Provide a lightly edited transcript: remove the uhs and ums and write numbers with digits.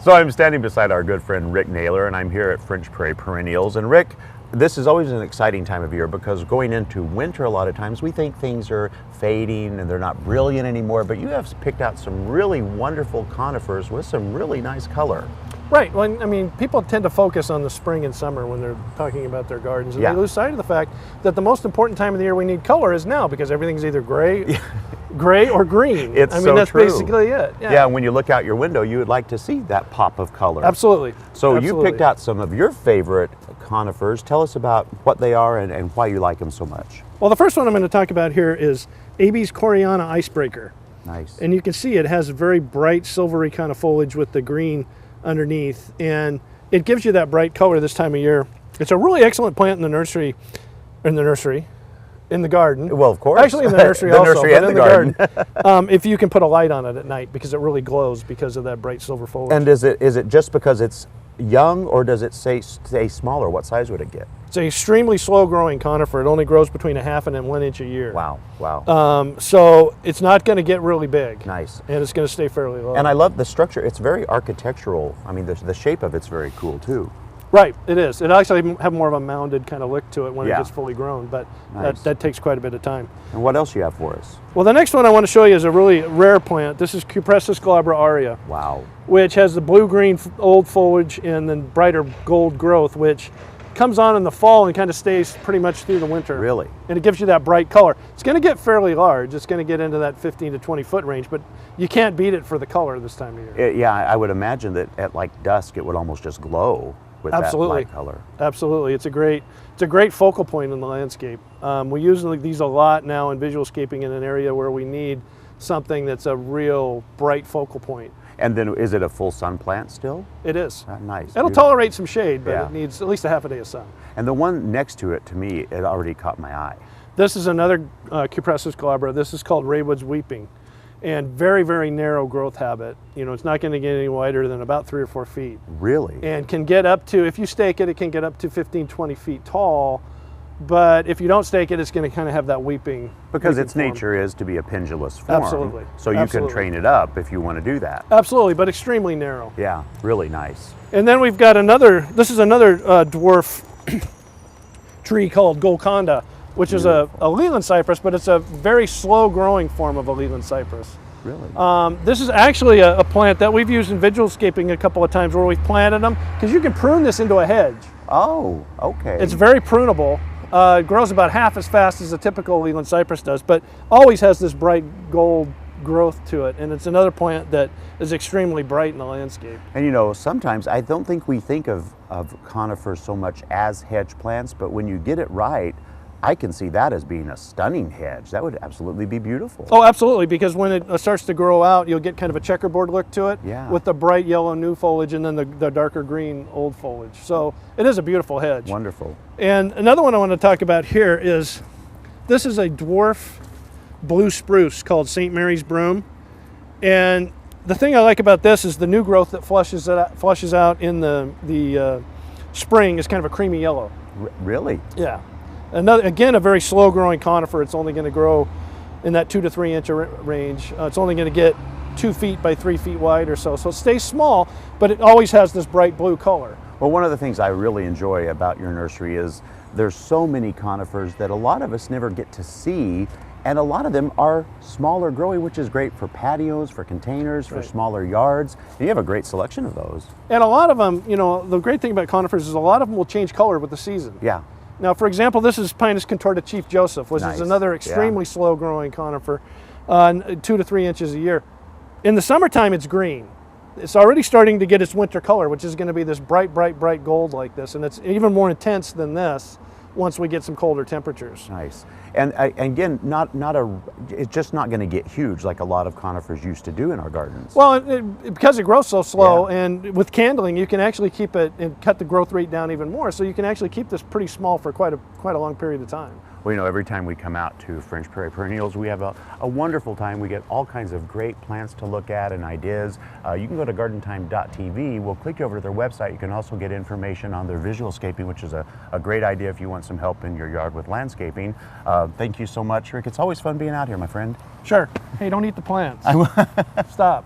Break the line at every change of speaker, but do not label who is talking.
So I'm standing beside our good friend Rick Naylor, and I'm here at French Prairie Perennials. And Rick, this is always an exciting time of year because going into winter, a lot of times we think things are fading and they're not brilliant anymore, but you have picked out some really wonderful conifers with some really nice color.
Right. Well, I mean, people tend to focus on the spring and summer when they're talking about their gardens, and they lose sight of the fact that the most important time of the year we need color is now, because everything's either gray, gray or green.
It's
I mean, that's basically it.
Yeah, when you look out your window, you would like to see that pop of color.
Absolutely.
So you picked out some of your favorite conifers. Tell us about what they are and why you like them so much.
Well, the first one I'm going to talk about here is AB's Coriana Icebreaker.
Nice.
And you can see it has very bright silvery kind of foliage with the green underneath, and it gives you that bright color this time of year. It's a really excellent plant in the nursery, in the garden.
Well, of course.
Actually in the nursery
the
also,
nursery
but
and
in the garden. If you can put a light on it at night, because it really glows because of that bright silver foliage.
And is it just because it's young, or does it stay smaller? What size would it get?
It's an extremely slow growing conifer. It only grows between 1/2 and 1 inch a year.
Wow, wow.
So it's not going to get really big.
Nice.
And it's going to stay fairly low.
And I love the structure. It's very architectural. I mean, the shape of it's very cool too.
Right, it is. It actually have more of a mounded kind of look to it when it gets fully grown, but
nice.
that takes quite a bit of time.
And what else you have for us?
Well, the next one I want to show you is a really rare plant. This is Cupressus Kelabra Aria.
Wow.
Which has the blue-green old foliage and then brighter gold growth, which comes on in the fall and kind of stays pretty much through the winter.
Really?
And it gives you that bright color. It's going to get fairly large. It's going to get into that 15 to 20 foot range, but you can't beat it for the color this time of year.
Yeah, I would imagine that at like dusk it would almost just glow with that light color.
Absolutely. It's a great focal point in the landscape. We use these a lot now in visualscaping in an area where we need something that's a real bright focal point.
And then is it a full sun plant still?
It is.
Nice.
It'll tolerate some shade, but it needs at least a half a day of sun.
And the one next to it, to me, it already caught my eye.
This is another Cupressus Kelabra. This is called Raywood's Weeping. And very, very narrow growth habit. You know, it's not going to get any wider than about 3 or 4 feet.
Really?
And can get up to, if you stake it, it can get up to 15, 20 feet tall. But if you don't stake it, it's going to kind of have that weeping.
Because its
form.
nature is to be a pendulous form.
Absolutely.
So you can train it up if you want to do that.
Absolutely, but extremely narrow.
Yeah, really nice.
And then we've got this is another dwarf tree called Golconda, which is a Leyland cypress, but it's a very slow growing form of a Leyland cypress.
Really?
This is actually a plant that we've used in visualscaping a couple of times where we've planted them, because you can prune this into a hedge.
Oh, okay.
It's very prunable. It grows about half as fast as a typical Leyland cypress does, but always has this bright gold growth to it, and it's another plant that is extremely bright in the landscape.
And you know, sometimes I don't think we think of conifers so much as hedge plants, but when you get it right, I can see that as being a stunning hedge. That would absolutely be beautiful.
Oh, absolutely, because when it starts to grow out, you'll get kind of a checkerboard look to it with the bright yellow new foliage and then the darker green old foliage. So it is a beautiful hedge.
Wonderful.
And another one I want to talk about here is, this is a dwarf blue spruce called St. Mary's Broom. And the thing I like about this is the new growth that flushes out in the spring is kind of a creamy yellow.
Really?
Yeah. Again, a very slow growing conifer. It's only going to grow in that 2 to 3 inch range. It's only going to get 2 feet by 3 feet wide or so. So it stays small, but it always has this bright blue color.
Well, one of the things I really enjoy about your nursery is there's so many conifers that a lot of us never get to see, and a lot of them are smaller growing, which is great for patios, for containers, for smaller yards. And you have a great selection of those.
And a lot of them, you know, the great thing about conifers is a lot of them will change color with the season.
Yeah.
Now, for example, this is Pinus contorta Chief Joseph, which is another extremely slow growing conifer, 2 to 3 inches a year. In the summertime, it's green. It's already starting to get its winter color, which is going to be this bright, bright, bright gold like this. And it's even more intense than this once we get some colder temperatures.
Nice. And again, it's just not going to get huge like a lot of conifers used to do in our gardens.
Well, because it grows so slow, and with candling, you can actually keep it and cut the growth rate down even more. So you can actually keep this pretty small for quite a long period of time.
Well, you know, every time we come out to French Prairie Perennials, we have a wonderful time. We get all kinds of great plants to look at and ideas. You can go to gardentime.tv. We'll click you over to their website. You can also get information on their visualscaping, which is a great idea if you want some help in your yard with landscaping. Thank you so much, Rick. It's always fun being out here, my friend.
Sure. Hey, don't eat the plants. Stop.